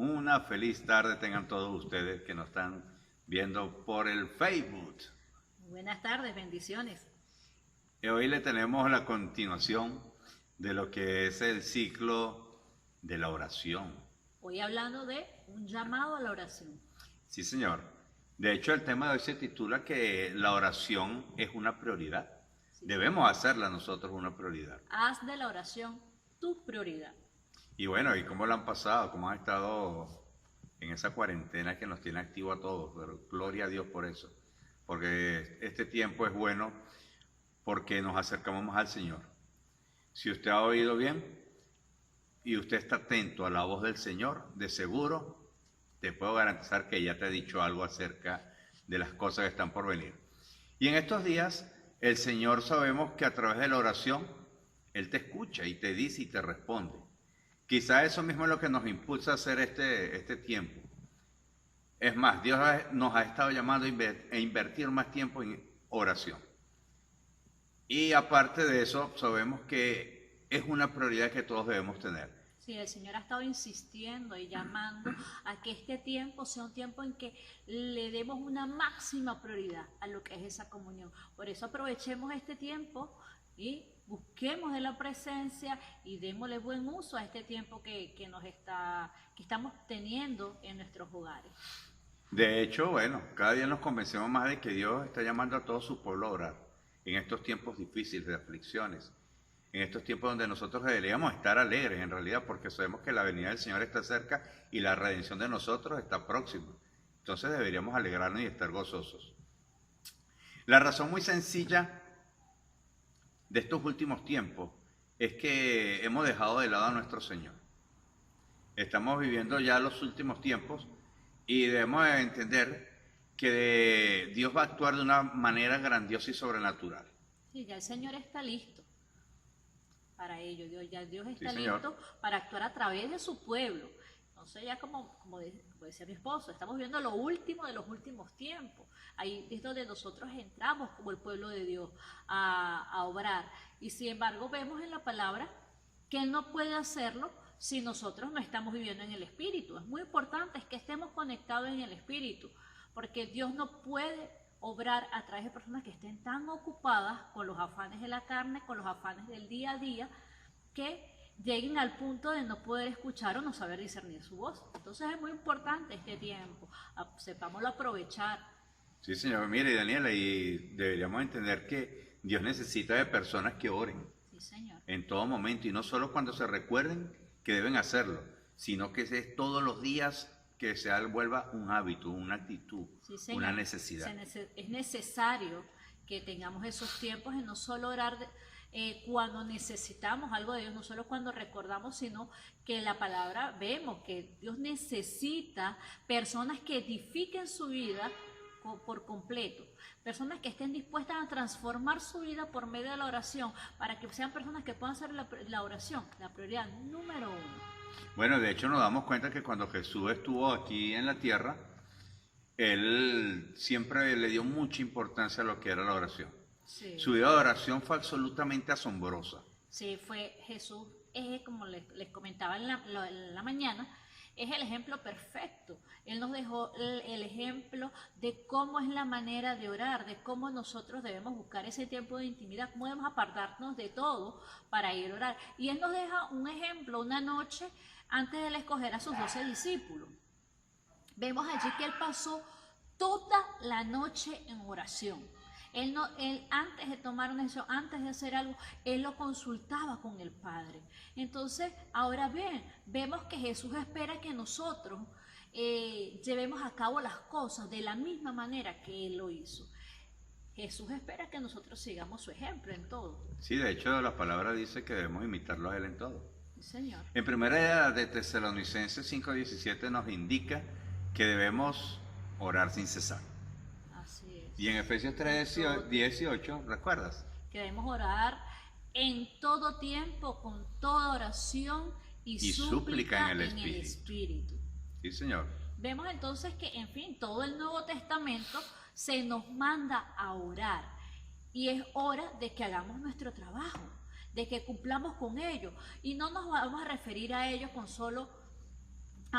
Una feliz tarde tengan todos ustedes que nos están viendo por el Facebook. Buenas tardes, bendiciones. Y hoy le tenemos la continuación de lo que es el ciclo de la oración. Hoy hablando de un llamado a la oración. Sí, señor. De hecho, el tema de hoy se titula que la oración es una prioridad. Debemos hacerla nosotros una prioridad. Haz de la oración tu prioridad. Y bueno, ¿y cómo lo han pasado? ¿Cómo han estado en esa cuarentena que nos tiene activo a todos? Pero gloria a Dios por eso. Porque este tiempo es bueno porque nos acercamos más al Señor. Si usted ha oído bien y usted está atento a la voz del Señor, de seguro te puedo garantizar que ya te ha dicho algo acerca de las cosas que están por venir. Y en estos días, el Señor sabemos que a través de la oración, Él te escucha y te dice y te responde. Quizá eso mismo es lo que nos impulsa a hacer este tiempo. Es más, Dios nos ha estado llamando a invertir más tiempo en oración. Y aparte de eso, sabemos que es una prioridad que todos debemos tener. Sí, el Señor ha estado insistiendo y llamando a que este tiempo sea un tiempo en que le demos una máxima prioridad a lo que es esa comunión. Por eso aprovechemos este tiempo y busquemos de la presencia y démosle buen uso a este tiempo que estamos teniendo en nuestros hogares. De hecho, bueno, cada día nos convencemos más de que Dios está llamando a todo su pueblo a orar en estos tiempos difíciles de aflicciones, en estos tiempos donde nosotros deberíamos estar alegres en realidad, porque sabemos que la venida del Señor está cerca y la redención de nosotros está próxima. Entonces deberíamos alegrarnos y estar gozosos. La razón muy sencilla de estos últimos tiempos es que hemos dejado de lado a nuestro Señor. Estamos viviendo ya los últimos tiempos y debemos entender que Dios va a actuar de una manera grandiosa y sobrenatural. Sí, ya el Señor está listo para ello. Dios está Sí, señor. listo para actuar a través de su pueblo. Entonces ya como decía mi esposo, estamos viendo lo último de los últimos tiempos. Ahí es donde nosotros entramos como el pueblo de Dios a obrar. Y sin embargo vemos en la palabra que Él no puede hacerlo si nosotros no estamos viviendo en el Espíritu. Es muy importante que estemos conectados en el Espíritu, porque Dios no puede obrar a través de personas que estén tan ocupadas con los afanes de la carne, con los afanes del día a día, que lleguen al punto de no poder escuchar o no saber discernir su voz. Entonces es muy importante este tiempo, sepámoslo aprovechar. Sí, señor. Mire, Daniela, y deberíamos entender que Dios necesita de personas que oren Sí, Señor. en todo momento, y no solo cuando se recuerden que deben hacerlo, sino que es todos los días, que se vuelva un hábito, una actitud, Sí, Señor. una necesidad. Es necesario que tengamos esos tiempos en no solo orar cuando necesitamos algo de Dios, no solo cuando recordamos, sino que en la palabra vemos que Dios necesita personas que edifiquen su vida por completo, personas que estén dispuestas a transformar su vida por medio de la oración, para que sean personas que puedan hacer la oración la prioridad número uno. Bueno, de hecho nos damos cuenta que cuando Jesús estuvo aquí en la tierra, Él siempre le dio mucha importancia a lo que era la oración. Sí. Su vida de oración fue absolutamente asombrosa. Sí, fue Jesús, como les comentaba en la mañana, es el ejemplo perfecto. Él nos dejó el ejemplo de cómo es la manera de orar, de cómo nosotros debemos buscar ese tiempo de intimidad, cómo debemos apartarnos de todo para ir a orar. Y Él nos deja un ejemplo una noche antes de Él escoger a sus 12 discípulos. Vemos allí que Él pasó toda la noche en oración. Él antes de tomar una decisión, antes de hacer algo, Él lo consultaba con el Padre. Entonces, ahora vemos que Jesús espera que nosotros llevemos a cabo las cosas de la misma manera que Él lo hizo. Jesús espera que nosotros sigamos su ejemplo en todo. Sí, de hecho la palabra dice que debemos imitarlo a Él en todo. Sí, Señor. En primera de Tesalonicenses 5:17 nos indica que debemos orar sin cesar. Así es. Y en Efesios 3:18, ¿recuerdas? Que debemos orar en todo tiempo, con toda oración y súplica en el Espíritu. Sí, señor. Vemos entonces que, en fin, todo el Nuevo Testamento se nos manda a orar. Y es hora de que hagamos nuestro trabajo, de que cumplamos con ello. Y no nos vamos a referir a ello con solo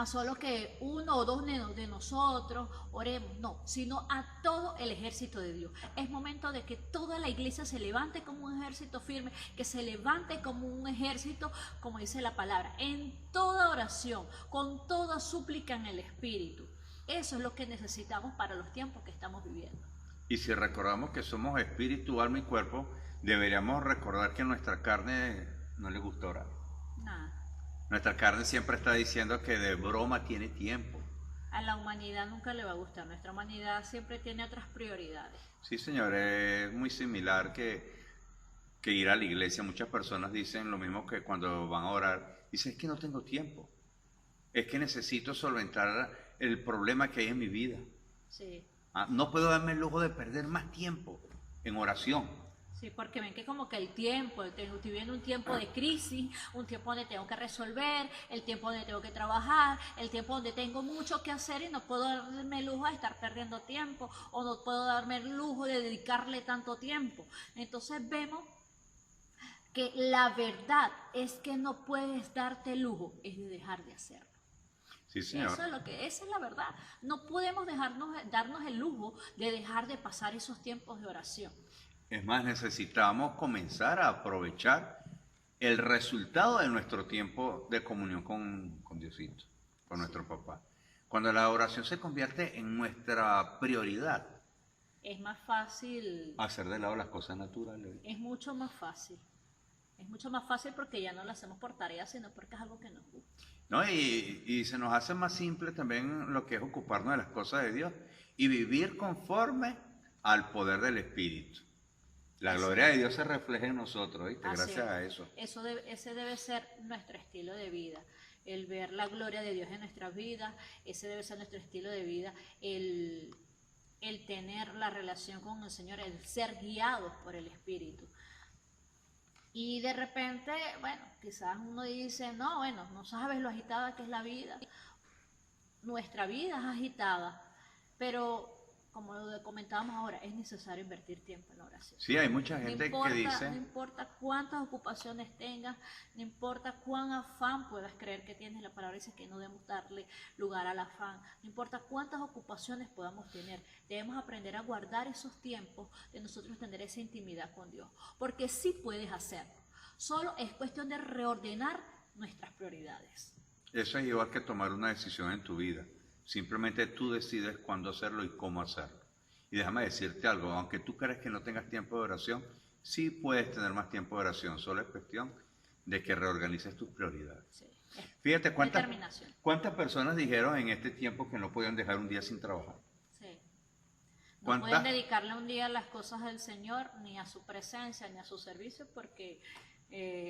a solo que uno o dos de nosotros oremos, no, sino a todo el ejército de Dios. Es momento de que toda la iglesia se levante como un ejército firme, que se levante como un ejército, como dice la palabra, en toda oración, con toda súplica en el Espíritu. Eso es lo que necesitamos para los tiempos que estamos viviendo. Y si recordamos que somos espíritu, alma y cuerpo, deberíamos recordar que nuestra carne no le gusta orar. Nada. Nuestra carne siempre está diciendo que de broma tiene tiempo. A la humanidad nunca le va a gustar. Nuestra humanidad siempre tiene otras prioridades. Sí, señor, es muy similar que ir a la iglesia. Muchas personas dicen lo mismo que cuando van a orar. Dicen, es que no tengo tiempo. Es que necesito solventar el problema que hay en mi vida. Sí. No puedo darme el lujo de perder más tiempo en oración. Sí, porque ven que como que el tiempo, estoy viviendo un tiempo de crisis, un tiempo donde tengo que resolver, el tiempo donde tengo que trabajar, el tiempo donde tengo mucho que hacer y no puedo darme el lujo de estar perdiendo tiempo o no puedo darme el lujo de dedicarle tanto tiempo. Entonces vemos que la verdad es que no puedes darte el lujo, es de dejar de hacerlo. Sí, señor. Esa es la verdad. No podemos darnos el lujo de dejar de pasar esos tiempos de oración. Es más, necesitamos comenzar a aprovechar el resultado de nuestro tiempo de comunión con Diosito, con nuestro papá. Cuando la oración se convierte en nuestra prioridad. Es más fácil. Hacer de lado las cosas naturales. Es mucho más fácil. Es mucho más fácil porque ya no lo hacemos por tarea, sino porque es algo que nos gusta. ¿No? Y se nos hace más simple también lo que es ocuparnos de las cosas de Dios y vivir conforme al poder del Espíritu. La gloria de Dios se refleja en nosotros, ¿viste? Gracias a eso. Ese debe ser nuestro estilo de vida, el ver la gloria de Dios en nuestras vidas, ese debe ser nuestro estilo de vida, el tener la relación con el Señor, el ser guiados por el Espíritu. Y de repente, bueno, quizás uno dice, no, bueno, no sabes lo agitada que es la vida. Nuestra vida es agitada, pero como lo comentábamos ahora, es necesario invertir tiempo en la oración. Sí, hay mucha gente que dice... No importa cuántas ocupaciones tengas, no importa cuán afán puedas creer que tienes, la palabra dice que no debemos darle lugar al afán, no importa cuántas ocupaciones podamos tener, debemos aprender a guardar esos tiempos de nosotros tener esa intimidad con Dios, porque sí puedes hacerlo, solo es cuestión de reordenar nuestras prioridades. Eso es igual que tomar una decisión en tu vida. Simplemente tú decides cuándo hacerlo y cómo hacerlo. Y déjame decirte algo, aunque tú crees que no tengas tiempo de oración, sí puedes tener más tiempo de oración, solo es cuestión de que reorganices tus prioridades. Sí. Fíjate cuántas personas dijeron en este tiempo que no podían dejar un día sin trabajar. Sí. No pueden dedicarle un día a las cosas del Señor, ni a su presencia, ni a su servicio, porque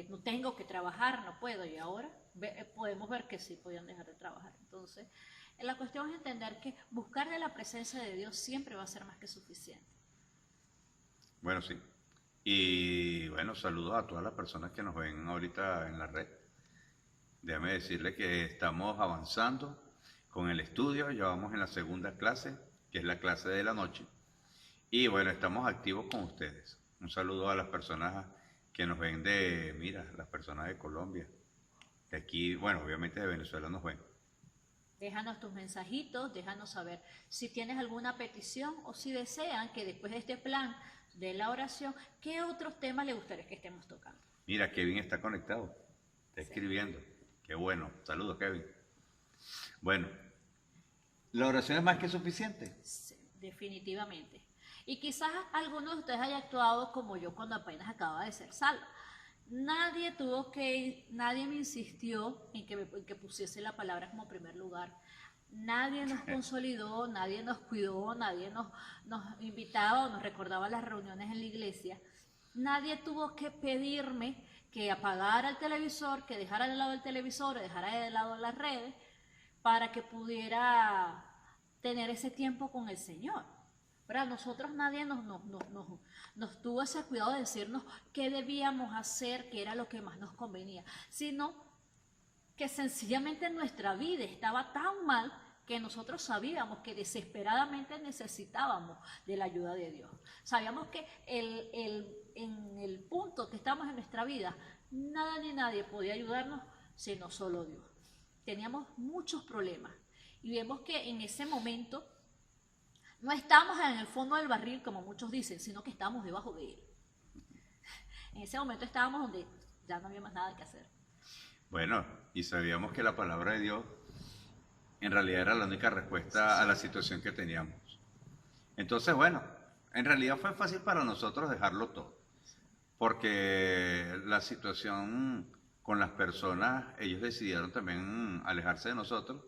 no tengo que trabajar, no puedo. Y ahora podemos ver que sí podían dejar de trabajar. Entonces... la cuestión es entender que buscar de la presencia de Dios siempre va a ser más que suficiente. Bueno, sí. Y bueno, saludos a todas las personas que nos ven ahorita en la red. Déjame decirle que estamos avanzando con el estudio. Ya vamos en la segunda clase, que es la clase de la noche. Y bueno, estamos activos con ustedes. Un saludo a las personas que nos ven las personas de Colombia. Que aquí, bueno, obviamente de Venezuela nos ven. Déjanos tus mensajitos, déjanos saber si tienes alguna petición o si desean que después de este plan de la oración, ¿qué otros temas les gustaría que estemos tocando? Mira, Kevin está conectado, está escribiendo. Qué bueno, saludos Kevin. Bueno, ¿la oración es más que suficiente? Sí, definitivamente. Y quizás algunos de ustedes hayan actuado como yo cuando apenas acababa de ser salvo. Nadie me insistió en que pusiese la palabra como primer lugar. Nadie nos consolidó, nadie nos cuidó, nadie nos invitaba o nos recordaba las reuniones en la iglesia. Nadie tuvo que pedirme que apagara el televisor, que dejara de lado el televisor, dejara de lado las redes, para que pudiera tener ese tiempo con el Señor. ¿Verdad? Nosotros nadie nos tuvo ese cuidado de decirnos qué debíamos hacer, qué era lo que más nos convenía, sino que sencillamente nuestra vida estaba tan mal que nosotros sabíamos que desesperadamente necesitábamos de la ayuda de Dios. Sabíamos que en el punto que estamos en nuestra vida, nada ni nadie podía ayudarnos, sino solo Dios. teníamos muchos problemas. Y vemos que en ese momento no estábamos en el fondo del barril, como muchos dicen, sino que estábamos debajo de él. En ese momento estábamos donde ya no había más nada que hacer. Bueno, y sabíamos que la palabra de Dios en realidad era la única respuesta a la situación que teníamos. Entonces, bueno, en realidad fue fácil para nosotros dejarlo todo, porque la situación con las personas, ellos decidieron también alejarse de nosotros,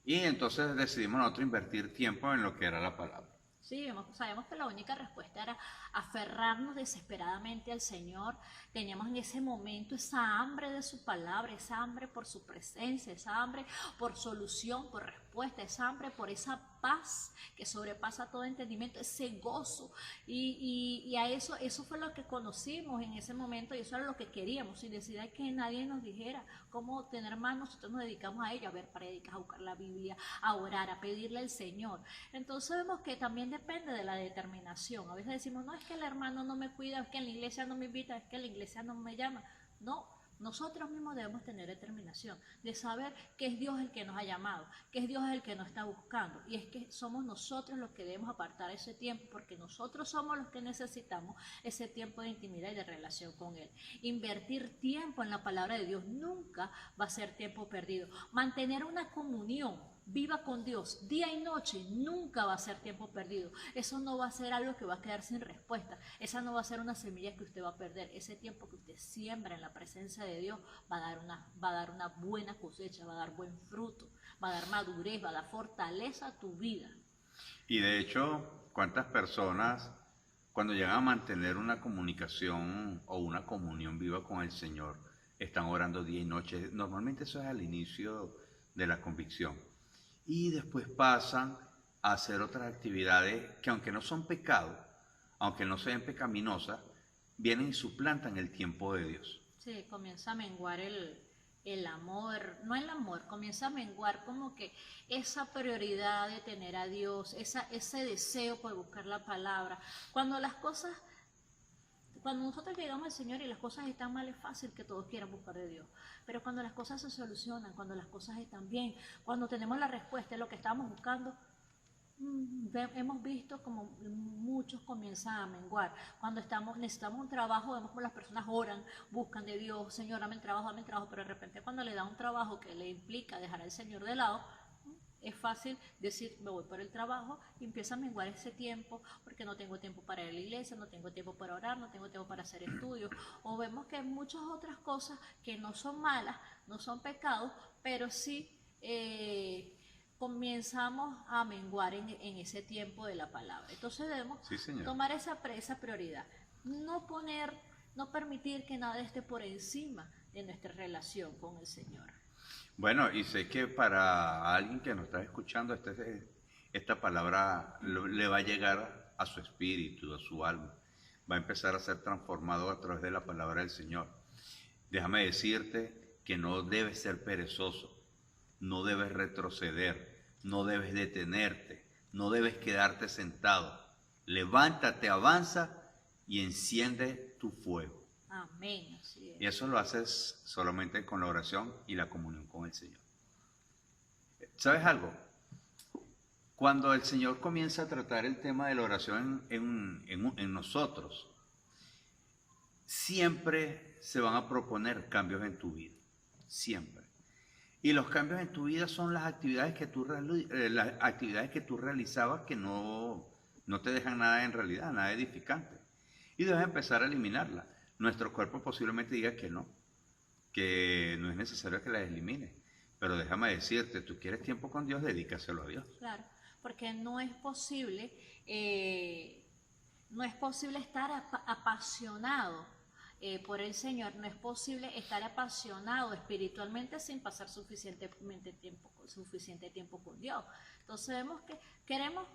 y entonces decidimos nosotros invertir tiempo en lo que era la palabra. Sí, sabíamos que la única respuesta era aferrarnos desesperadamente al Señor. Teníamos en ese momento esa hambre de su palabra, esa hambre por su presencia, esa hambre por solución, por respuesta, esa hambre por esa paz que sobrepasa todo entendimiento, ese gozo. Y a eso fue lo que conocimos en ese momento y eso era lo que queríamos, sin necesidad de que nadie nos dijera cómo tener más. Nosotros nos dedicamos a ello, a ver prédicas, a buscar la Biblia, a orar, a pedirle al Señor. Entonces vemos que también depende de la determinación. A veces decimos, no, es que el hermano no me cuida, es que en la iglesia no me invita, es que en la iglesia no me llama. No, nosotros mismos debemos tener determinación de saber que es Dios el que nos ha llamado, que es Dios el que nos está buscando, y es que somos nosotros los que debemos apartar ese tiempo, porque nosotros somos los que necesitamos ese tiempo de intimidad y de relación con Él. Invertir tiempo en la palabra de Dios nunca va a ser tiempo perdido. Mantener una comunión viva con Dios día y noche nunca va a ser tiempo perdido. Eso no va a ser algo que va a quedar sin respuesta. Esa no va a ser una semilla que usted va a perder. Ese tiempo que usted siembra en la presencia de Dios va a dar una buena cosecha, va a dar buen fruto, va a dar madurez, va a dar fortaleza a tu vida. Y de hecho, ¿cuántas personas cuando llegan a mantener una comunicación o una comunión viva con el Señor están orando día y noche? Normalmente eso es al inicio de la convicción. Y después pasan a hacer otras actividades que, aunque no son pecados, aunque no sean pecaminosas, vienen y suplantan el tiempo de Dios. Sí, comienza a menguar el amor, no el amor, comienza a menguar como que esa prioridad de tener a Dios, ese deseo por buscar la palabra. Cuando nosotros llegamos al Señor y las cosas están mal, es fácil que todos quieran buscar de Dios. Pero cuando las cosas se solucionan, cuando las cosas están bien, cuando tenemos la respuesta de lo que estábamos buscando, hemos visto como muchos comienzan a menguar. Cuando necesitamos un trabajo, vemos como las personas oran, buscan de Dios, Señor, dame el trabajo, pero de repente cuando le da un trabajo que le implica dejar al Señor de lado, es fácil decir, me voy por el trabajo, y empieza a menguar ese tiempo, porque no tengo tiempo para ir a la iglesia, no tengo tiempo para orar, no tengo tiempo para hacer estudios. O vemos que hay muchas otras cosas que no son malas, no son pecados, pero sí comenzamos a menguar en ese tiempo de la palabra. Entonces debemos tomar esa prioridad, no permitir que nada esté por encima de nuestra relación con el Señor. Bueno, y sé que para alguien que nos está escuchando, esta palabra le va a llegar a su espíritu, a su alma. Va a empezar a ser transformado a través de la palabra del Señor. Déjame decirte que no debes ser perezoso, no debes retroceder, no debes detenerte, no debes quedarte sentado. Levántate, avanza y enciende tu fuego. Amén. Así es. Y eso lo haces solamente con la oración y la comunión con el Señor. ¿Sabes algo? Cuando el Señor comienza a tratar el tema de la oración en nosotros, siempre se van a proponer cambios en tu vida. Siempre. Y los cambios en tu vida son las actividades que tú realizabas que no te dejan nada en realidad, nada edificante. Y debes empezar a eliminarlas. Nuestro cuerpo posiblemente diga que no es necesario que las elimines. Pero déjame decirte, tú quieres tiempo con Dios, dedícaselo a Dios. Claro, porque no es posible estar apasionado por el Señor, no es posible estar apasionado espiritualmente sin pasar suficiente tiempo con Dios. Entonces vemos que queremos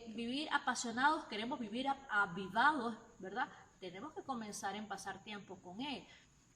vivir apasionados, queremos vivir avivados, ¿verdad? Tenemos que comenzar en pasar tiempo con Él.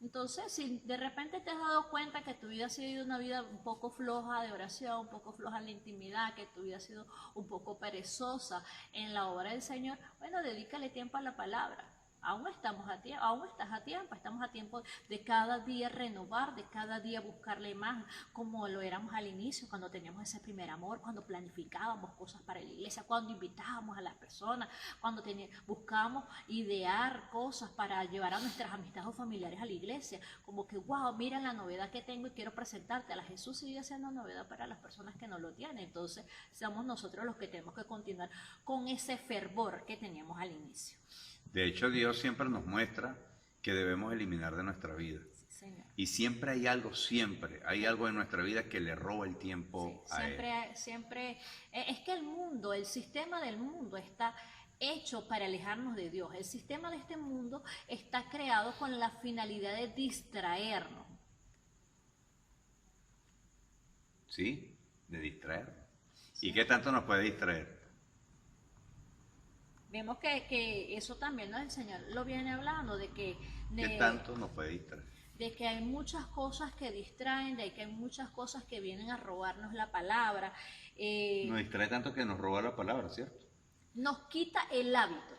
Entonces, si de repente te has dado cuenta que tu vida ha sido una vida un poco floja de oración, un poco floja en la intimidad, que tu vida ha sido un poco perezosa en la obra del Señor, bueno, dedícale tiempo a la palabra. Aún estamos a tiempo, aún estás a tiempo, estamos a tiempo de cada día renovar, de cada día buscarle más, como lo éramos al inicio, cuando teníamos ese primer amor, cuando planificábamos cosas para la iglesia, cuando invitábamos a las personas, cuando buscábamos idear cosas para llevar a nuestras amistades o familiares a la iglesia, como que, wow, mira la novedad que tengo y quiero presentártela. Jesús sigue siendo novedad para las personas que no lo tienen, entonces somos nosotros los que tenemos que continuar con ese fervor que teníamos al inicio. De hecho, Dios siempre nos muestra que debemos eliminar de nuestra vida. Sí, señor. Y siempre hay algo en nuestra vida que le roba el tiempo Sí, a Él. siempre, es que el mundo, el sistema del mundo está hecho para alejarnos de Dios. El sistema de este mundo está creado con la finalidad de distraernos. ¿Sí? De distraernos. ¿Y qué tanto nos puede distraer? Vemos que eso también, ¿no? El Señor lo viene hablando, ¿Qué tanto nos puede distraer? de que hay muchas cosas que distraen, de que hay muchas cosas que vienen a robarnos la palabra. Nos distrae tanto que nos roba la palabra, ¿cierto? Nos quita el hábito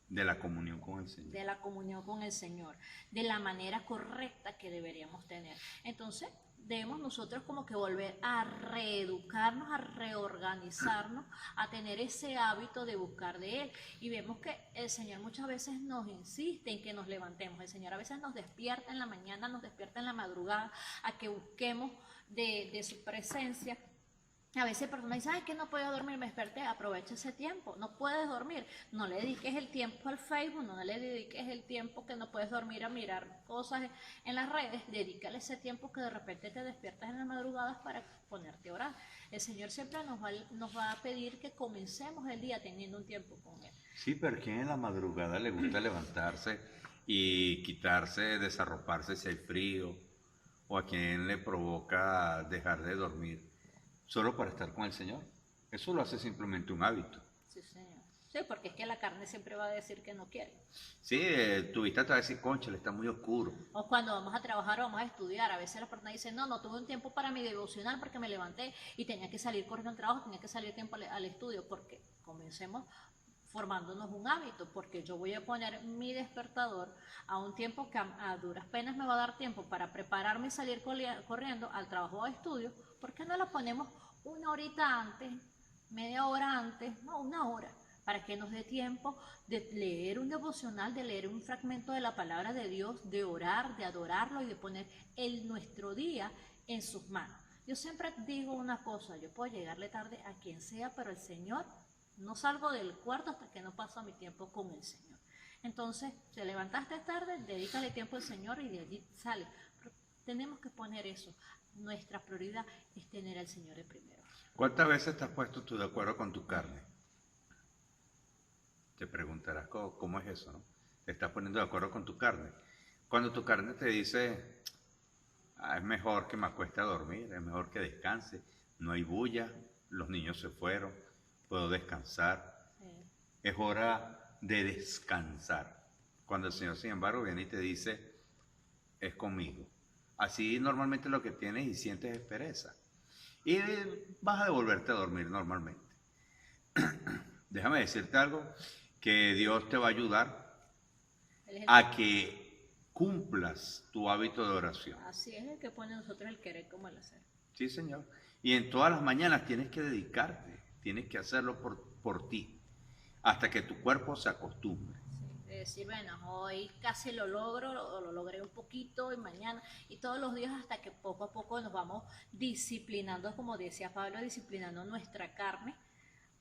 De la comunión con el Señor. de la comunión con el Señor, de la manera correcta que deberíamos tener. Entonces, debemos nosotros como que volver a reeducarnos, a reorganizarnos, a tener ese hábito de buscar de Él. Y vemos que el Señor muchas veces nos insiste en que nos levantemos. El Señor a veces nos despierta en la mañana, nos despierta en la madrugada, a que busquemos de su presencia. A veces personas dicen, ay, que no puedo dormir, me desperté, aprovecha ese tiempo, no puedes dormir, no le dediques el tiempo al Facebook, no le dediques el tiempo que no puedes dormir a mirar cosas en las redes, dedícale ese tiempo que de repente te despiertas en las madrugadas para ponerte a orar. El Señor siempre nos va a pedir que comencemos el día teniendo un tiempo con Él. Sí, pero ¿quién en la madrugada le gusta levantarse y quitarse, desarroparse si hay frío? ¿O a quién le provoca dejar de dormir solo para estar con el Señor? Eso lo hace simplemente un hábito. Sí, Señor. Sí, porque es que la carne siempre va a decir que no quiere. Sí, tu vista te va a decir, concha, está muy oscuro. O cuando vamos a trabajar o vamos a estudiar, a veces las personas dicen, no, no tuve un tiempo para mi devocional porque me levanté y tenía que salir corriendo al trabajo, tenía que salir tiempo al estudio, porque comencemos formándonos un hábito, porque yo voy a poner mi despertador a un tiempo que a duras penas me va a dar tiempo para prepararme y salir corriendo al trabajo o estudio. ¿Por qué no lo ponemos una horita antes, media hora antes, no, una hora? Para que nos dé tiempo de leer un devocional, de leer un fragmento de la palabra de Dios, de orar, de adorarlo y de poner nuestro día en sus manos. Yo siempre digo una cosa, yo puedo llegarle tarde a quien sea, pero el Señor, no salgo del cuarto hasta que no paso mi tiempo con el Señor. Entonces, te levantaste tarde, dedícale tiempo al Señor y de allí sale. Pero tenemos que poner eso. Nuestra prioridad es tener al Señor de primero. ¿Cuántas veces te has puesto tú de acuerdo con tu carne? Te preguntarás cómo es eso, ¿no? Te estás poniendo de acuerdo con tu carne. Cuando tu carne te dice, es mejor que me acueste a dormir, es mejor que descanse, no hay bulla, los niños se fueron, puedo descansar. Sí. Es hora de descansar. Cuando el Señor, sin embargo, viene y te dice, es conmigo. Así normalmente lo que tienes y sientes es pereza. Y vas a devolverte a dormir normalmente. Déjame decirte algo, que Dios te va a ayudar a que cumplas tu hábito de oración. Así es el que pone a nosotros el querer como el hacer. Sí, Señor. Y en todas las mañanas tienes que dedicarte, tienes que hacerlo por ti, hasta que tu cuerpo se acostumbre. Sí, decir, bueno, hoy casi lo logro, lo logré un poquito y mañana, y todos los días hasta que poco a poco nos vamos disciplinando, como decía Pablo, disciplinando nuestra carne,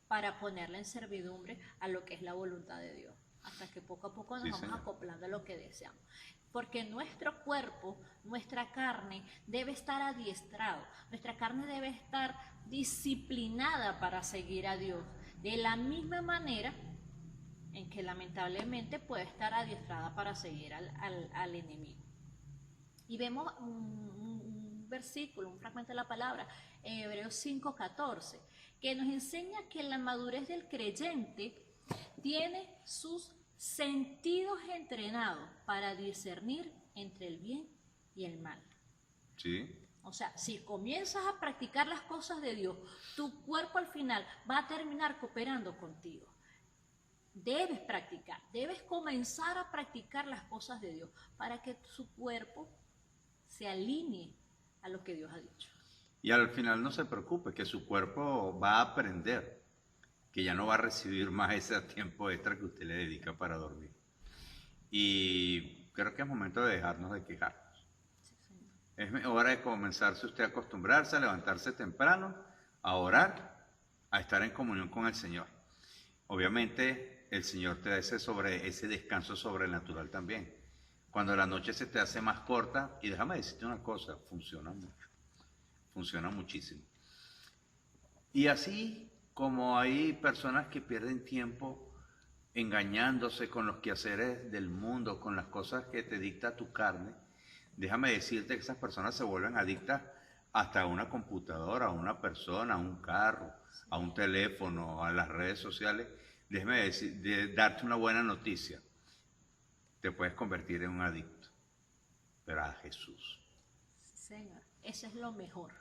para ponerla en servidumbre a lo que es la voluntad de Dios, hasta que poco a poco nos vamos acoplando a lo que deseamos. Porque nuestro cuerpo, nuestra carne debe estar adiestrado, nuestra carne debe estar disciplinada para seguir a Dios, de la misma manera en que lamentablemente puede estar adiestrada para seguir al enemigo. Y vemos un versículo, un fragmento de la palabra, en Hebreos 5:14, que nos enseña que la madurez del creyente tiene sus sentidos entrenados para discernir entre el bien y el mal. Sí. O sea, si comienzas a practicar las cosas de Dios, tu cuerpo al final va a terminar cooperando contigo. debes practicar, debes comenzar a practicar las cosas de Dios para que su cuerpo se alinee a lo que Dios ha dicho. Y al final no se preocupe, que su cuerpo va a aprender, que ya no va a recibir más ese tiempo extra que usted le dedica para dormir. Y creo que es momento de dejarnos de quejarnos. Sí, Señor. Es hora de comenzarse usted a acostumbrarse a levantarse temprano, a orar, a estar en comunión con el Señor. Obviamente el Señor te da ese descanso sobrenatural también. Cuando la noche se te hace más corta, y déjame decirte una cosa, funciona mucho, funciona muchísimo. Y así como hay personas que pierden tiempo engañándose con los quehaceres del mundo, con las cosas que te dicta tu carne, déjame decirte que esas personas se vuelven adictas hasta a una computadora, a una persona, a un carro, a un teléfono, a las redes sociales. Déjame darte una buena noticia. Te puedes convertir en un adicto, pero a Jesús. Señor, eso es lo mejor.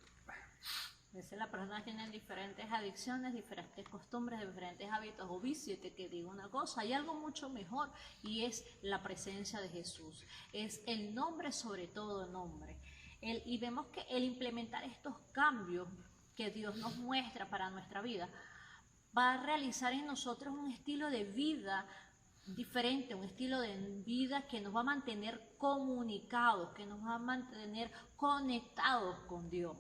A veces las personas tienen diferentes adicciones, diferentes costumbres, diferentes hábitos o vicios. Y te digo una cosa, hay algo mucho mejor y es la presencia de Jesús. Es el nombre sobre todo nombre. Y vemos que el implementar estos cambios que Dios nos muestra para nuestra vida va a realizar en nosotros un estilo de vida diferente, un estilo de vida que nos va a mantener comunicados, que nos va a mantener conectados con Dios.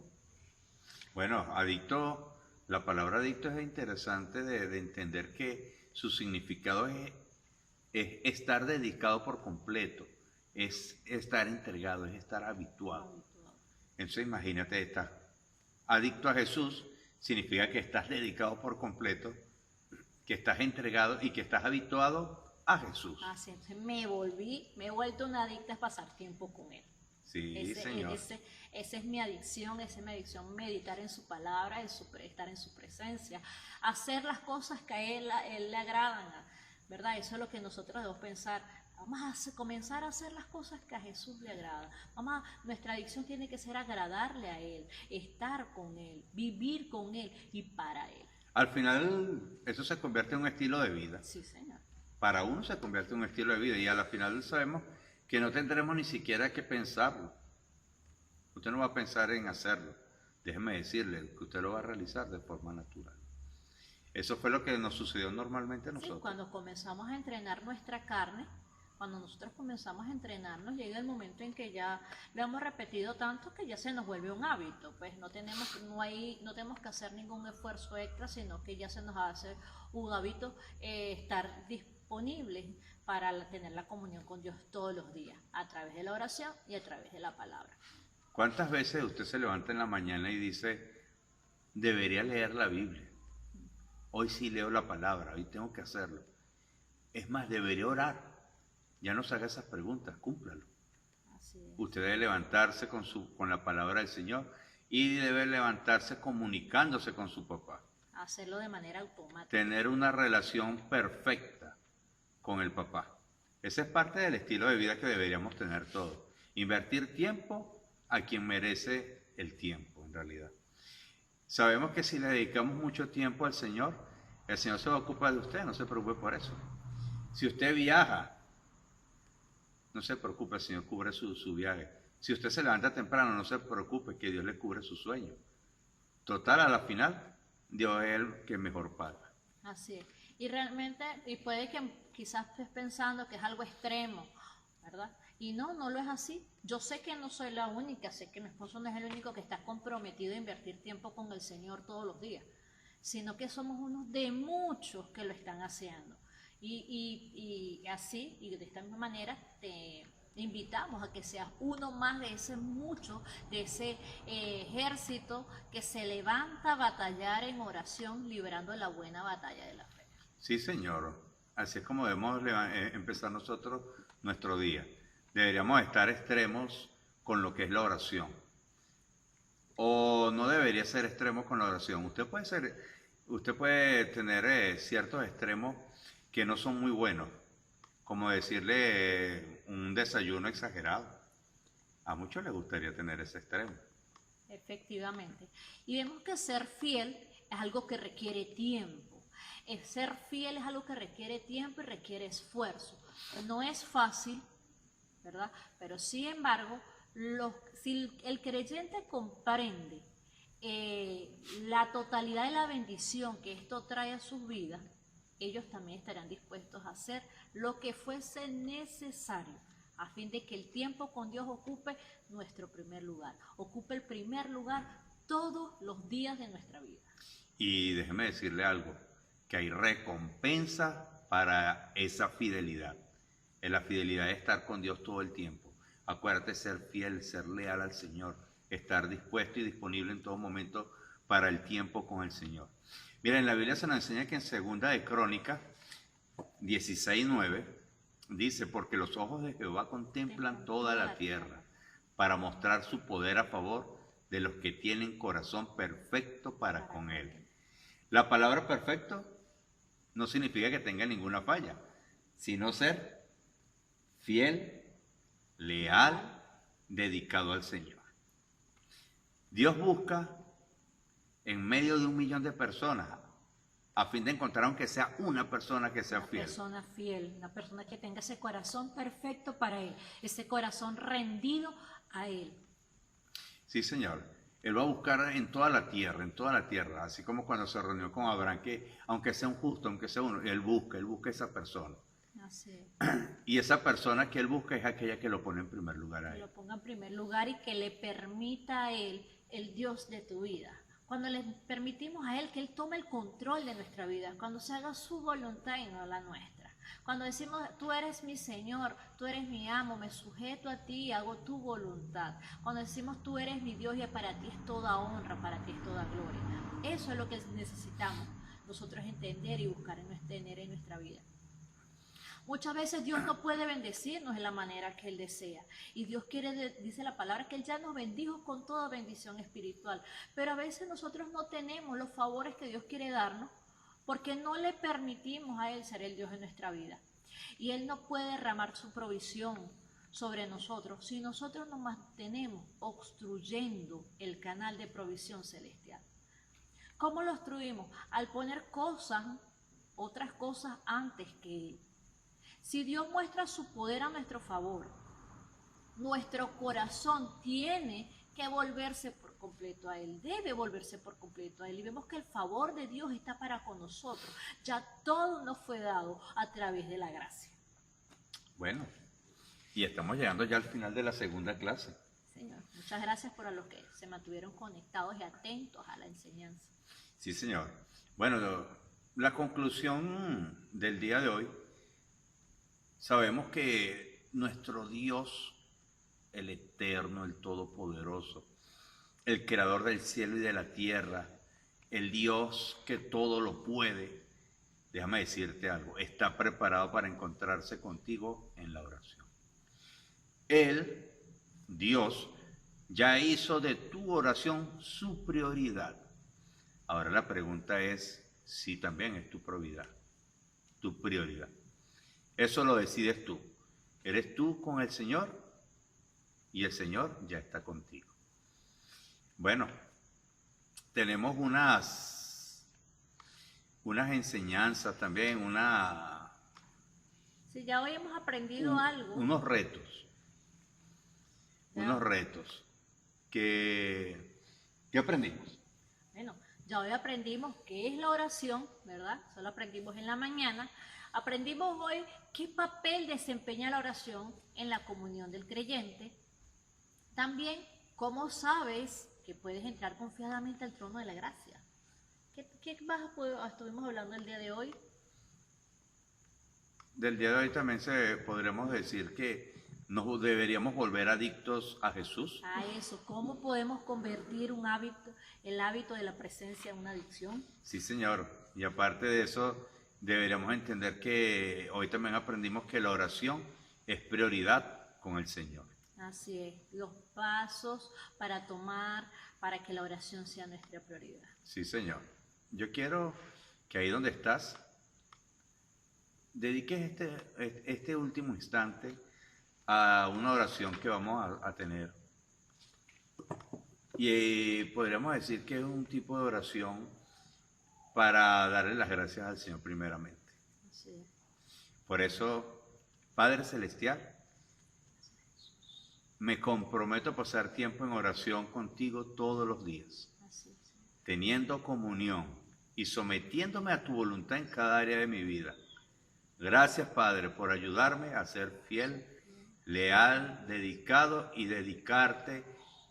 Bueno, adicto, la palabra adicto es interesante de entender que su significado es estar dedicado por completo, es estar entregado, es estar habituado. Entonces imagínate, estás adicto a Jesús, significa que estás dedicado por completo, que estás entregado y que estás habituado a Jesús. Así, entonces me he vuelto una adicta a pasar tiempo con Él. Sí, Señor. Esa es mi adicción, meditar en su palabra, estar en su presencia, hacer las cosas que a él le agradan, ¿verdad? Eso es lo que nosotros debemos pensar. Vamos a comenzar a hacer las cosas que a Jesús le agradan. Nuestra adicción tiene que ser agradarle a Él, estar con Él, vivir con Él y para Él. Al final, eso se convierte en un estilo de vida. Sí, Señor. Para uno se convierte en un estilo de vida y al final sabemos que no tendremos ni siquiera que pensarlo. Usted no va a pensar en hacerlo. Déjeme decirle que usted lo va a realizar de forma natural. Eso fue lo que nos sucedió normalmente a nosotros. Sí, cuando comenzamos a entrenar nuestra carne, cuando nosotros comenzamos a entrenarnos, llega el momento en que ya lo hemos repetido tanto que ya se nos vuelve un hábito. Pues no tenemos que hacer ningún esfuerzo extra, sino que ya se nos hace un hábito estar disponibles para tener la comunión con Dios todos los días, a través de la oración y a través de la palabra. ¿Cuántas veces usted se levanta en la mañana y dice, debería leer la Biblia? Hoy sí leo la palabra, hoy tengo que hacerlo. Es más, debería orar. Ya no se haga esas preguntas, cúmplalo. Así es. Usted debe levantarse con la palabra del Señor y debe levantarse comunicándose con su papá. Hacerlo de manera automática. Tener una relación perfecta con el papá. Ese es parte del estilo de vida que deberíamos tener todos. Invertir tiempo a quien merece el tiempo, en realidad. Sabemos que si le dedicamos mucho tiempo al Señor, el Señor se va a ocupar de usted, no se preocupe por eso. Si usted viaja, no se preocupe, el Señor cubre su viaje. Si usted se levanta temprano, no se preocupe, que Dios le cubre su sueño. Total, a la final, Dios es el que mejor paga. Así es. Y realmente, y puede que quizás estés pensando que es algo extremo, ¿verdad? Y no lo es así. Yo sé que no soy la única, sé que mi esposo no es el único que está comprometido a invertir tiempo con el Señor todos los días, sino que somos uno de muchos que lo están haciendo. Y así, y de esta misma manera, te invitamos a que seas uno más de ese mucho, de ese ejército que se levanta a batallar en oración, librando la buena batalla de la fe. Sí, Señor. Así es como debemos empezar nosotros nuestro día. Deberíamos estar extremos con lo que es la oración. O no debería ser extremo con la oración. Usted puede tener ciertos extremos que no son muy buenos, como decirle un desayuno exagerado. A muchos les gustaría tener ese extremo. Efectivamente. Y vemos que ser fiel es algo que requiere tiempo. Ser fiel es algo que requiere tiempo y requiere esfuerzo. No es fácil, ¿verdad? Pero sin embargo, si el creyente comprende la totalidad de la bendición que esto trae a sus vidas, ellos también estarán dispuestos a hacer lo que fuese necesario a fin de que el tiempo con Dios ocupe nuestro primer lugar, ocupe el primer lugar todos los días de nuestra vida. Y déjeme decirle algo, que hay recompensa para esa fidelidad. En la fidelidad de estar con Dios todo el tiempo. Acuérdate ser fiel, ser leal al Señor, estar dispuesto y disponible en todo momento para el tiempo con el Señor. Mira, en la Biblia se nos enseña que en Segunda de Crónicas 16:9 dice, porque los ojos de Jehová contemplan toda la tierra para mostrar su poder a favor de los que tienen corazón perfecto para con Él. La palabra perfecto no significa que tenga ninguna falla, sino ser fiel, leal, dedicado al Señor. Dios busca en medio de 1 millón de personas a fin de encontrar aunque sea una persona que sea fiel. Una persona fiel, una persona que tenga ese corazón perfecto para Él, ese corazón rendido a Él. Sí, Señor. Él va a buscar en toda la tierra, así como cuando se reunió con Abraham, que aunque sea un justo, aunque sea uno, Él busca esa persona. Así es. Y esa persona que Él busca es aquella que lo pone en primer lugar a Que Él. lo ponga en primer lugar y que le permita a Él, el Dios de tu vida. Cuando le permitimos a Él que Él tome el control de nuestra vida, cuando se haga su voluntad y no la nuestra. Cuando decimos, tú eres mi Señor, tú eres mi amo, me sujeto a ti y hago tu voluntad. Cuando decimos, tú eres mi Dios y para ti es toda honra, para ti es toda gloria. Eso es lo que necesitamos nosotros entender y buscar tener en nuestra vida. Muchas veces Dios no puede bendecirnos en la manera que Él desea. Y Dios quiere, dice la palabra, que Él ya nos bendijo con toda bendición espiritual. Pero a veces nosotros no tenemos los favores que Dios quiere darnos porque no le permitimos a Él ser el Dios de nuestra vida. Y Él no puede derramar su provisión sobre nosotros si nosotros nos mantenemos obstruyendo el canal de provisión celestial. ¿Cómo lo obstruimos? Al poner otras cosas antes que Él. Si Dios muestra su poder a nuestro favor, nuestro corazón tiene que volverse por completo a Él, debe volverse por completo a Él. Y vemos que el favor de Dios está para con nosotros. Ya todo nos fue dado a través de la gracia. Bueno, y estamos llegando ya al final de la segunda clase. Señor, muchas gracias por a los que se mantuvieron conectados y atentos a la enseñanza. Sí, Señor. Bueno, la conclusión del día de hoy. Sabemos que nuestro Dios, el eterno, el todopoderoso, el creador del cielo y de la tierra, el Dios que todo lo puede, déjame decirte algo, está preparado para encontrarse contigo en la oración. Él, Dios, ya hizo de tu oración su prioridad. Ahora la pregunta es si también es tu prioridad. Eso lo decides tú. Eres tú con el Señor y el Señor ya está contigo. Bueno, tenemos unas enseñanzas también, Si ya hoy hemos aprendido algo. Unos retos. Unos retos que aprendimos. Bueno, ya hoy aprendimos qué es la oración, ¿verdad? Solo aprendimos en la mañana. Aprendimos hoy qué papel desempeña la oración en la comunión del creyente. También, cómo sabes que puedes entrar confiadamente al trono de la gracia. ¿Qué más estuvimos hablando el día de hoy? Del día de hoy también podremos decir que nos deberíamos volver adictos a Jesús. A eso, ¿cómo podemos convertir el hábito de la presencia en una adicción? Sí, Señor. Y aparte de eso, deberíamos entender que hoy también aprendimos que la oración es prioridad con el Señor. Así es, los pasos para tomar para que la oración sea nuestra prioridad. Sí, Señor. Yo quiero que ahí donde estás, dediques este último instante a una oración que vamos a tener. Y podríamos decir que es un tipo de oración para darle las gracias al Señor primeramente. Así es. Por eso, Padre Celestial, me comprometo a pasar tiempo en oración contigo todos los días, Así es. teniendo comunión y sometiéndome a tu voluntad en cada área de mi vida. Gracias, Padre, por ayudarme a ser fiel, leal, dedicado y dedicarte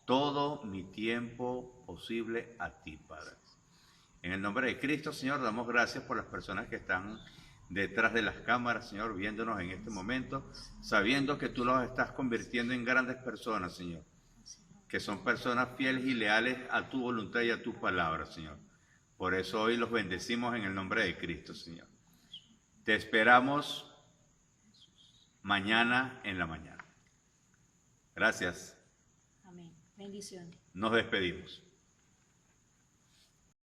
todo mi tiempo posible a ti, Padre. En el nombre de Cristo, Señor, damos gracias por las personas que están detrás de las cámaras, Señor, viéndonos en este momento, sabiendo que tú los estás convirtiendo en grandes personas, Señor, que son personas fieles y leales a tu voluntad y a tu palabra, Señor. Por eso hoy los bendecimos en el nombre de Cristo, Señor. Te esperamos mañana en la mañana. Gracias. Amén. Bendiciones. Nos despedimos.